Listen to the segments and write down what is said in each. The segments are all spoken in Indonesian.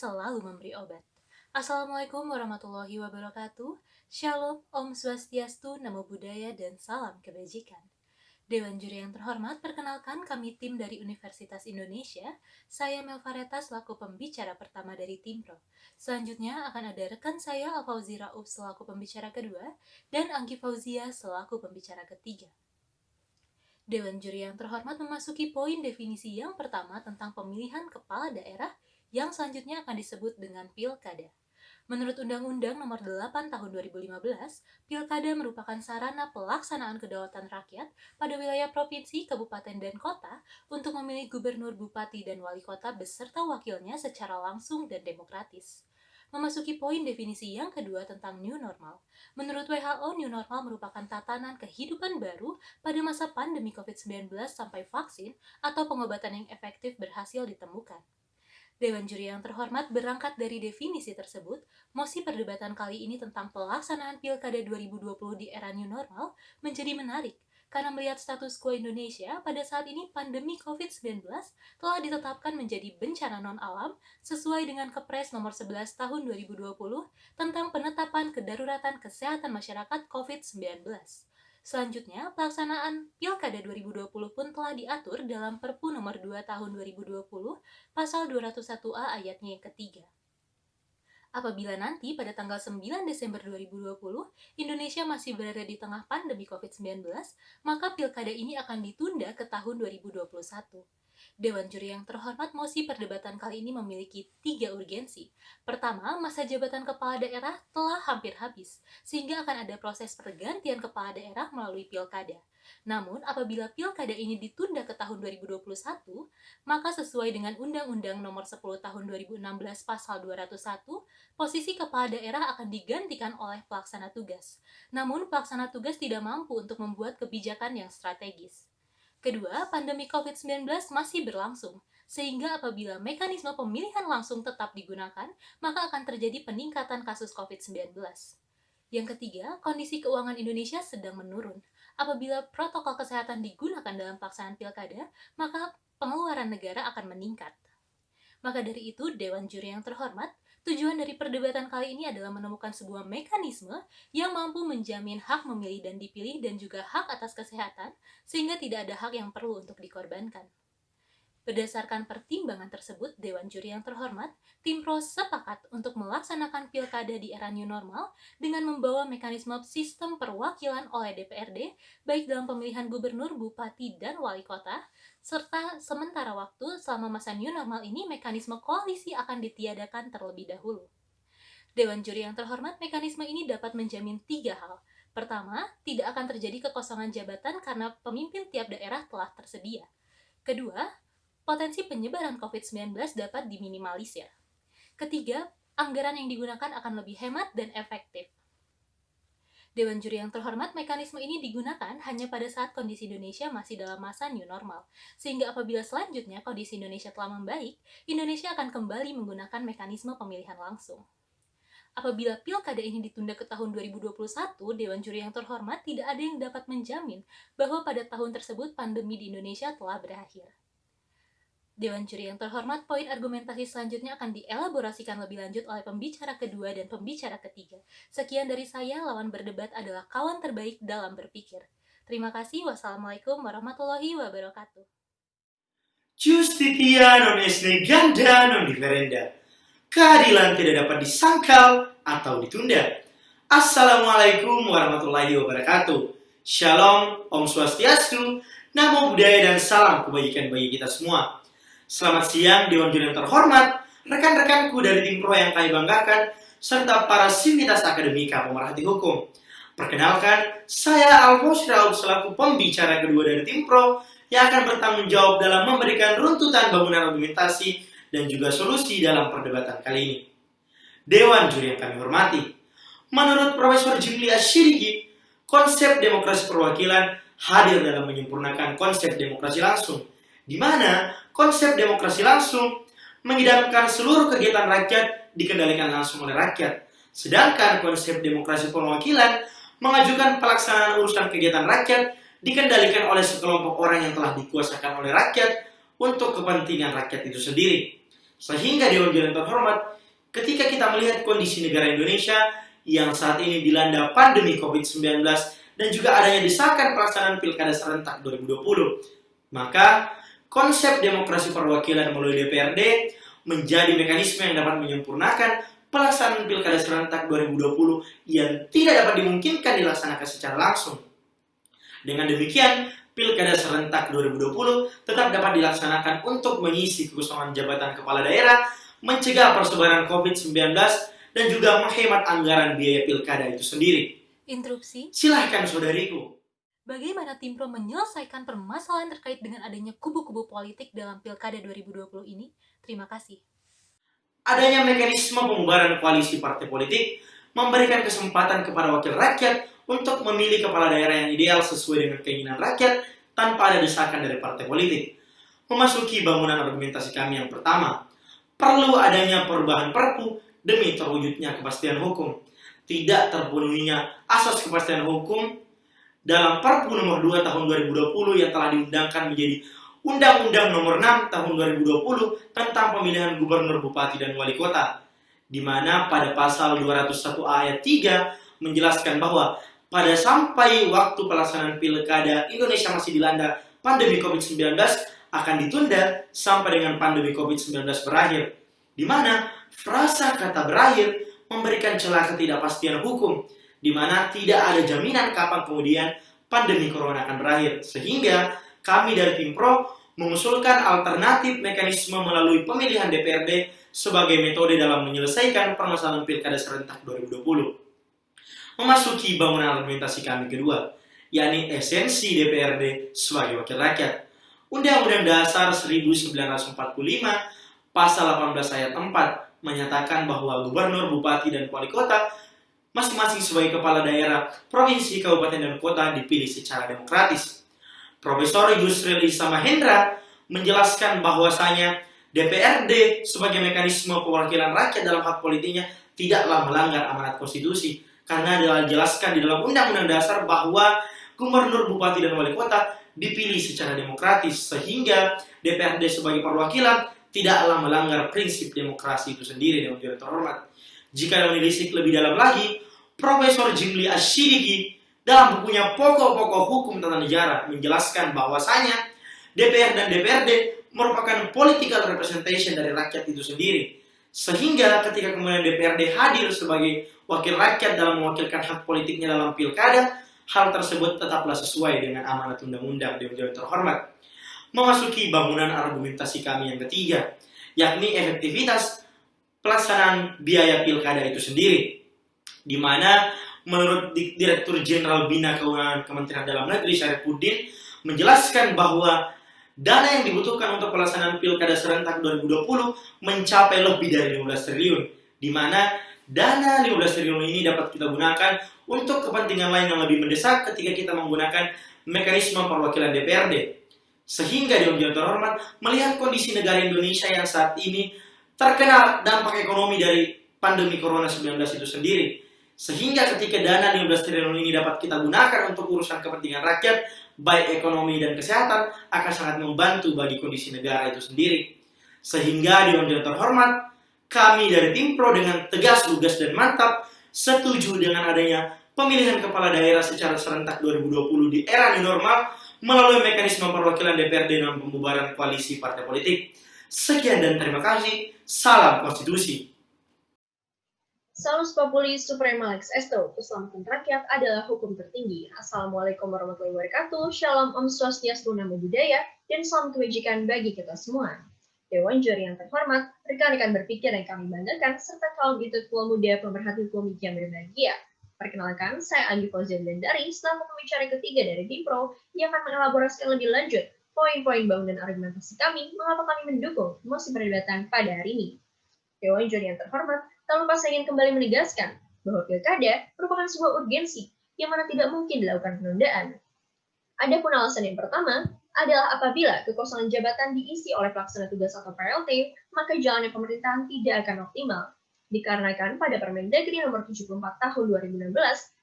selalu memberi obat. Assalamualaikum warahmatullahi wabarakatuh. Shalom, Om Swastiastu, Namo Buddhaya, dan salam kebajikan. Dewan Juri yang terhormat, perkenalkan kami tim dari Universitas Indonesia. Saya Melfareta selaku pembicara pertama dari tim Pro. Selanjutnya akan ada rekan saya Alfauzi Rauf selaku pembicara kedua dan Anggi Fauzia selaku pembicara ketiga. Dewan Juri yang terhormat memasuki poin definisi yang pertama tentang pemilihan kepala daerah yang selanjutnya akan disebut dengan Pilkada. Menurut Undang-Undang Nomor 8 Tahun 2015, Pilkada merupakan sarana pelaksanaan kedaulatan rakyat pada wilayah provinsi, kabupaten, dan kota untuk memilih gubernur, bupati, dan wali kota beserta wakilnya secara langsung dan demokratis. Memasuki poin definisi yang kedua tentang New Normal. Menurut WHO, New Normal merupakan tatanan kehidupan baru pada masa pandemi COVID-19 sampai vaksin atau pengobatan yang efektif berhasil ditemukan. Dewan Juri yang terhormat berangkat dari definisi tersebut, mosi perdebatan kali ini tentang pelaksanaan Pilkada 2020 di era New Normal menjadi menarik karena melihat status quo Indonesia pada saat ini pandemi COVID-19 telah ditetapkan menjadi bencana non-alam sesuai dengan Kepres nomor 11 tahun 2020 tentang penetapan kedaruratan kesehatan masyarakat COVID-19. Selanjutnya, pelaksanaan Pilkada 2020 pun telah diatur dalam Perpu nomor 2 tahun 2020 pasal 201A ayatnya yang ketiga. Apabila nanti pada tanggal 9 Desember 2020, Indonesia masih berada di tengah pandemi COVID-19, maka pilkada ini akan ditunda ke tahun 2021. Dewan Juri yang terhormat, mosi perdebatan kali ini memiliki 3 urgensi. Pertama, masa jabatan kepala daerah telah hampir habis, sehingga akan ada proses pergantian kepala daerah melalui pilkada. Namun, apabila pilkada ini ditunda ke tahun 2021, maka sesuai dengan Undang-Undang Nomor 10 Tahun 2016 Pasal 201, posisi kepala daerah akan digantikan oleh pelaksana tugas. Namun, pelaksana tugas tidak mampu untuk membuat kebijakan yang strategis. Kedua, pandemi COVID-19 masih berlangsung, sehingga apabila mekanisme pemilihan langsung tetap digunakan, maka akan terjadi peningkatan kasus COVID-19. Yang ketiga, kondisi keuangan Indonesia sedang menurun. Apabila protokol kesehatan digunakan dalam pelaksanaan pilkada, maka pengeluaran negara akan meningkat. Maka dari itu, Dewan Juri yang terhormat, tujuan dari perdebatan kali ini adalah menemukan sebuah mekanisme yang mampu menjamin hak memilih dan dipilih dan juga hak atas kesehatan, sehingga tidak ada hak yang perlu untuk dikorbankan. Berdasarkan pertimbangan tersebut, Dewan Juri yang terhormat, tim Pro sepakat untuk melaksanakan pilkada di era New Normal dengan membawa mekanisme sistem perwakilan oleh DPRD, baik dalam pemilihan gubernur, bupati, dan wali kota, serta sementara waktu selama masa New Normal ini mekanisme koalisi akan ditiadakan terlebih dahulu. Dewan Juri yang terhormat, mekanisme ini dapat menjamin 3 hal. Pertama, tidak akan terjadi kekosongan jabatan karena pemimpin tiap daerah telah tersedia. Kedua, potensi penyebaran COVID-19 dapat diminimalisir. Ketiga, anggaran yang digunakan akan lebih hemat dan efektif. Dewan Juri yang terhormat, mekanisme ini digunakan hanya pada saat kondisi Indonesia masih dalam masa new normal, sehingga apabila selanjutnya kondisi Indonesia telah membaik, Indonesia akan kembali menggunakan mekanisme pemilihan langsung. Apabila pilkada ini ditunda ke tahun 2021, Dewan Juri yang terhormat tidak ada yang dapat menjamin bahwa pada tahun tersebut pandemi di Indonesia telah berakhir. Dewan Juri yang terhormat, poin argumentasi selanjutnya akan dielaborasikan lebih lanjut oleh pembicara kedua dan pembicara ketiga. Sekian dari saya, lawan berdebat adalah kawan terbaik dalam berpikir. Terima kasih, wassalamualaikum warahmatullahi wabarakatuh. Justitia non est neganda non diferenda. Keadilan tidak dapat disangkal atau ditunda. Assalamualaikum warahmatullahi wabarakatuh. Shalom, Om Swastiastu, Namo Buddhaya, dan salam kebajikan bagi kita semua. Selamat siang Dewan Juri yang terhormat, rekan-rekanku dari tim Pro yang kami banggakan, serta para sivitas akademika pemerhati hukum. Perkenalkan, saya Alfauzi Rauf selaku pembicara kedua dari tim Pro yang akan bertanggung jawab dalam memberikan runtutan bangunan argumentasi dan juga solusi dalam perdebatan kali ini. Dewan Juri yang kami hormati, menurut Profesor Jimli Asyidiki, konsep demokrasi perwakilan hadir dalam menyempurnakan konsep demokrasi langsung, di mana konsep demokrasi langsung mengidamkan seluruh kegiatan rakyat dikendalikan langsung oleh rakyat, sedangkan konsep demokrasi perwakilan mengajukan pelaksanaan urusan kegiatan rakyat dikendalikan oleh sekelompok orang yang telah dikuasakan oleh rakyat untuk kepentingan rakyat itu sendiri. Sehingga Dewan Juri yang terhormat, ketika kita melihat kondisi negara Indonesia yang saat ini dilanda pandemi COVID-19 dan juga adanya desakan pelaksanaan Pilkada serentak 2020, maka konsep demokrasi perwakilan melalui DPRD menjadi mekanisme yang dapat menyempurnakan pelaksanaan Pilkada serentak 2020 yang tidak dapat dimungkinkan dilaksanakan secara langsung. Dengan demikian, Pilkada serentak 2020 tetap dapat dilaksanakan untuk mengisi kekosongan jabatan kepala daerah, mencegah persebaran COVID-19, dan juga menghemat anggaran biaya pilkada itu sendiri. Interupsi. Silahkan saudariku. Bagaimana tim Pro menyelesaikan permasalahan terkait dengan adanya kubu-kubu politik dalam Pilkada 2020 ini? Terima kasih. Adanya mekanisme pembubaran koalisi partai politik memberikan kesempatan kepada wakil rakyat untuk memilih kepala daerah yang ideal sesuai dengan keinginan rakyat tanpa ada desakan dari partai politik. Memasuki bangunan argumentasi kami yang pertama, perlu adanya perubahan Perpu demi terwujudnya kepastian hukum. Tidak terpenuhinya asas kepastian hukum dalam Perpu nomor 2 tahun 2020 yang telah diundangkan menjadi Undang-Undang nomor 6 tahun 2020 tentang pemilihan gubernur, bupati, dan wali kota, di mana pada pasal 201 ayat 3 menjelaskan bahwa pada sampai waktu pelaksanaan pilkada Indonesia masih dilanda pandemi COVID-19 akan ditunda sampai dengan pandemi COVID-19 berakhir, di mana frasa kata berakhir memberikan celah ketidakpastian hukum, di mana tidak ada jaminan kapan kemudian pandemi corona akan berakhir. Sehingga kami dari tim Pro mengusulkan alternatif mekanisme melalui pemilihan DPRD sebagai metode dalam menyelesaikan permasalahan Pilkada serentak 2020. Memasuki bangunan argumentasi kami kedua, yakni esensi DPRD sebagai wakil rakyat. Undang-Undang Dasar 1945 pasal 18 ayat 4 menyatakan bahwa gubernur, bupati, dan wali kota masing-masing sebagai kepala daerah, provinsi, kabupaten, dan kota dipilih secara demokratis. Profesor Yusril Issa Mahendra menjelaskan bahwasanya DPRD sebagai mekanisme perwakilan rakyat dalam hak politiknya tidaklah melanggar amanat konstitusi, karena dijelaskan di dalam Undang-Undang Dasar bahwa gubernur, bupati, dan wali kota dipilih secara demokratis, sehingga DPRD sebagai perwakilan tidaklah melanggar prinsip demokrasi itu sendiri. Dewan Juri terhormat, jika menelisik lebih dalam lagi, Profesor Jimli Asyidiki dalam bukunya Pokok-Pokok Hukum Tata Negara menjelaskan bahwasanya DPR dan DPRD merupakan political representation dari rakyat itu sendiri, sehingga ketika kemudian DPRD hadir sebagai wakil rakyat dalam mewakilkan hak politiknya dalam pilkada, hal tersebut tetaplah sesuai dengan amanat undang-undang. Dewan Juri terhormat, memasuki bangunan argumentasi kami yang ketiga, yakni efektivitas pelaksanaan biaya pilkada itu sendiri, di mana menurut Direktur Jenderal Bina Keuangan Kementerian Dalam Negeri Syarifuddin menjelaskan bahwa dana yang dibutuhkan untuk pelaksanaan Pilkada serentak 2020 mencapai lebih dari 15 triliun, di mana dana 15 triliun ini dapat kita gunakan untuk kepentingan lain yang lebih mendesak ketika kita menggunakan mekanisme perwakilan DPRD. Sehingga Dewan Juri terhormat melihat kondisi negara Indonesia yang saat ini terkena dampak ekonomi dari pandemi Corona 19 itu sendiri. Sehingga ketika dana 15 triliun ini dapat kita gunakan untuk urusan kepentingan rakyat, baik ekonomi dan kesehatan, akan sangat membantu bagi kondisi negara itu sendiri. Sehingga Dewan Juri terhormat, kami dari tim Pro dengan tegas, lugas, dan mantap setuju dengan adanya pemilihan kepala daerah secara serentak 2020 di era new normal melalui mekanisme perwakilan DPRD dan pembubaran koalisi partai politik. Sekian dan terima kasih. Salam konstitusi. Salus Populi Suprema Lex Esto, keselamatan rakyat adalah hukum tertinggi. Assalamualaikum warahmatullahi wabarakatuh, Shalom Om Swastiastu, Namo Buddhaya, dan salam kebajikan bagi kita semua. Dewan Juri yang terhormat, rekan-rekan berpikir yang kami banggakan, serta kaum intelektual muda pemerhati hukum yang berbahagia. Perkenalkan, saya Agi Fauzian Dandari, selaku pembicara ketiga dari Bimpro, yang akan mengelaborasikan lebih lanjut poin-poin bangunan argumentasi kami, mengapa kami mendukung mosi perdebatan pada hari ini. Dewan Juri yang terhormat, tak lupa saya ingin kembali menegaskan bahwa pilkada merupakan sebuah urgensi yang mana tidak mungkin dilakukan penundaan. Adapun alasan yang pertama adalah apabila kekosongan jabatan diisi oleh pelaksana tugas atau PLT, maka jalannya pemerintahan tidak akan optimal. Dikarenakan pada Permendagri nomor 74 tahun 2016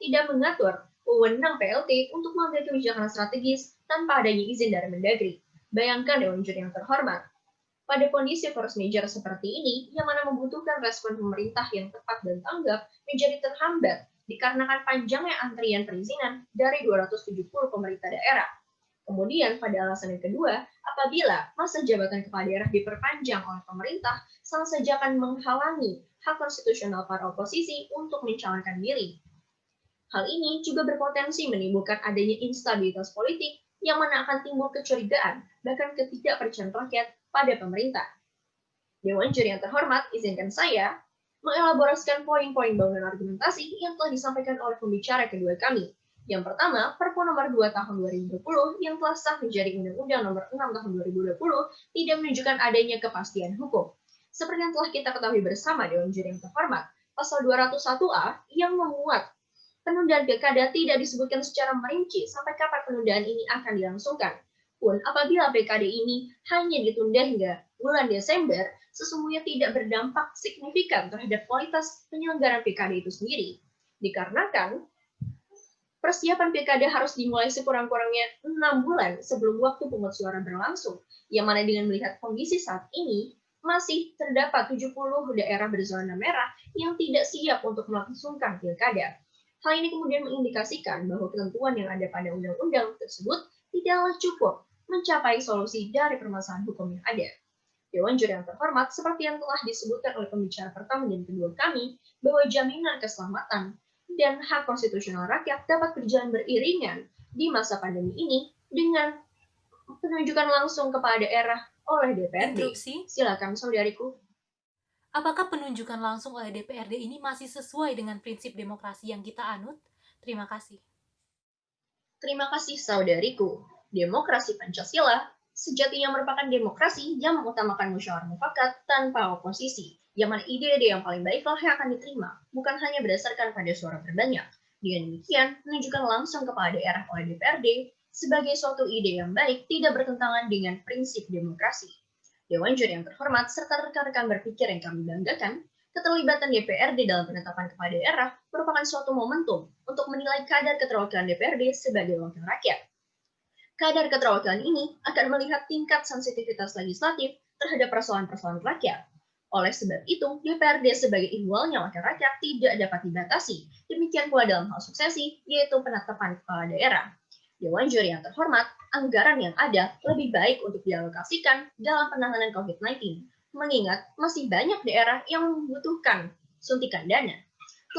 tidak mengatur wewenang PLT untuk mengambil kebijakan strategis tanpa adanya izin dari Mendagri. Bayangkan Dewan Juri yang terhormat. Pada kondisi force major seperti ini, yang mana membutuhkan respon pemerintah yang tepat dan tanggap menjadi terhambat dikarenakan panjangnya antrian perizinan dari 270 pemerintah daerah. Kemudian pada alasan yang kedua, apabila masa jabatan kepala daerah diperpanjang oleh pemerintah, sama saja akan menghalangi hak konstitusional para oposisi untuk mencalonkan diri. Hal ini juga berpotensi menimbulkan adanya instabilitas politik yang mana akan timbul kecurigaan, bahkan ketidakpercayaan rakyat pada pemerintah. Dewan Juri yang terhormat, izinkan saya mengelaborasikan poin-poin bangunan argumentasi yang telah disampaikan oleh pembicara kedua kami. Yang pertama, Perpu nomor 2 tahun 2020 yang telah sah menjadi Undang-Undang nomor 6 tahun 2020 tidak menunjukkan adanya kepastian hukum. Seperti yang telah kita ketahui bersama Dewan Juri yang terhormat, pasal 201A yang memuat penundaan pilkada tidak disebutkan secara merinci sampai kapan penundaan ini akan dilangsungkan. Pun apabila pilkada ini hanya ditunda hingga bulan Desember, sesungguhnya tidak berdampak signifikan terhadap kualitas penyelenggaraan pilkada itu sendiri. Dikarenakan persiapan pilkada harus dimulai sekurang-kurangnya 6 bulan sebelum waktu pemungutan suara berlangsung, yang mana dengan melihat kondisi saat ini, masih terdapat 70 daerah berzona merah yang tidak siap untuk melangsungkan pilkada. Hal ini kemudian mengindikasikan bahwa ketentuan yang ada pada undang-undang tersebut tidaklah cukup mencapai solusi dari permasalahan hukum yang ada. Dewan Juri yang terhormat, seperti yang telah disebutkan oleh pembicara pertama dan kedua kami, bahwa jaminan keselamatan dan hak konstitusional rakyat dapat berjalan beriringan di masa pandemi ini dengan penunjukan langsung kepala daerah oleh DPRD. Interupsi. Silakan saudariku. Apakah penunjukan langsung oleh DPRD ini masih sesuai dengan prinsip demokrasi yang kita anut? Terima kasih. Terima kasih saudariku. Demokrasi Pancasila sejatinya merupakan demokrasi yang mengutamakan musyawarah mufakat tanpa oposisi, yang mana ide-ide yang paling baiklah yang akan diterima, bukan hanya berdasarkan pada suara terbanyak. Dengan demikian, menunjukkan langsung kepala daerah oleh DPRD sebagai suatu ide yang baik tidak bertentangan dengan prinsip demokrasi. Dewan Juri yang terhormat serta rekan-rekan berpikir yang kami banggakan, keterlibatan DPRD dalam penetapan kepala daerah merupakan suatu momentum untuk menilai kadar keterwakilan DPRD sebagai wakil rakyat. Kadar keterwakilan ini akan melihat tingkat sensitivitas legislatif terhadap persoalan-persoalan rakyat. Oleh sebab itu, DPRD sebagai ihwalnya wakil rakyat tidak dapat dibatasi. Demikian pula dalam hal suksesi, yaitu penetapan kepala daerah. Dewan Juri yang terhormat, anggaran yang ada lebih baik untuk dialokasikan dalam penanganan COVID-19, mengingat masih banyak daerah yang membutuhkan suntikan dana.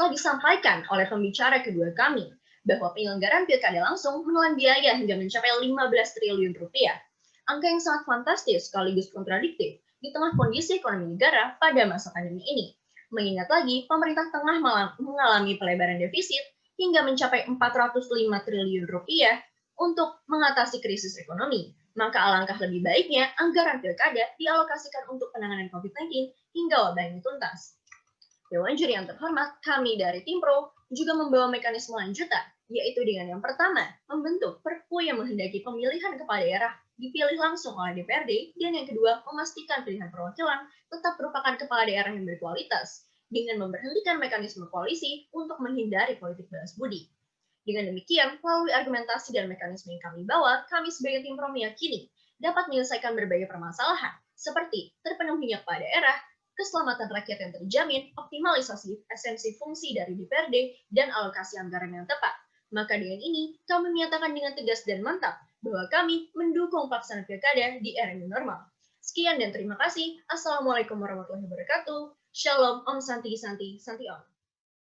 Telah disampaikan oleh pembicara kedua kami, bahwa penyelenggaraan pilkada langsung menelan biaya hingga mencapai 15 triliun rupiah. Angka yang sangat fantastis sekaligus kontradiktif di tengah kondisi ekonomi negara pada masa pandemi ini. Mengingat lagi, pemerintah tengah mengalami pelebaran defisit hingga mencapai 405 triliun rupiah untuk mengatasi krisis ekonomi. Maka alangkah lebih baiknya anggaran pilkada dialokasikan untuk penanganan COVID-19 hingga wabah ini tuntas. Dewan Juri yang terhormat, kami dari Tim Pro juga membawa mekanisme lanjutan, yaitu dengan yang pertama, membentuk Perpu yang menghendaki pemilihan kepala daerah dipilih langsung oleh DPRD, dan yang kedua, memastikan pilihan perwakilan tetap merupakan kepala daerah yang berkualitas, dengan memberhentikan mekanisme koalisi untuk menghindari politik balas budi. Dengan demikian, melalui argumentasi dan mekanisme yang kami bawa, kami sebagai Tim Pro meyakini dapat menyelesaikan berbagai permasalahan, seperti terpenuhinya kepala daerah, keselamatan rakyat yang terjamin, optimalisasi esensi fungsi dari DPRD, dan alokasi anggaran yang tepat. Maka dengan ini, kami menyatakan dengan tegas dan mantap bahwa kami mendukung pelaksanaan pilkada di era new normal. Sekian dan terima kasih. Assalamualaikum warahmatullahi wabarakatuh. Shalom, Om Santi Santi Santi Om.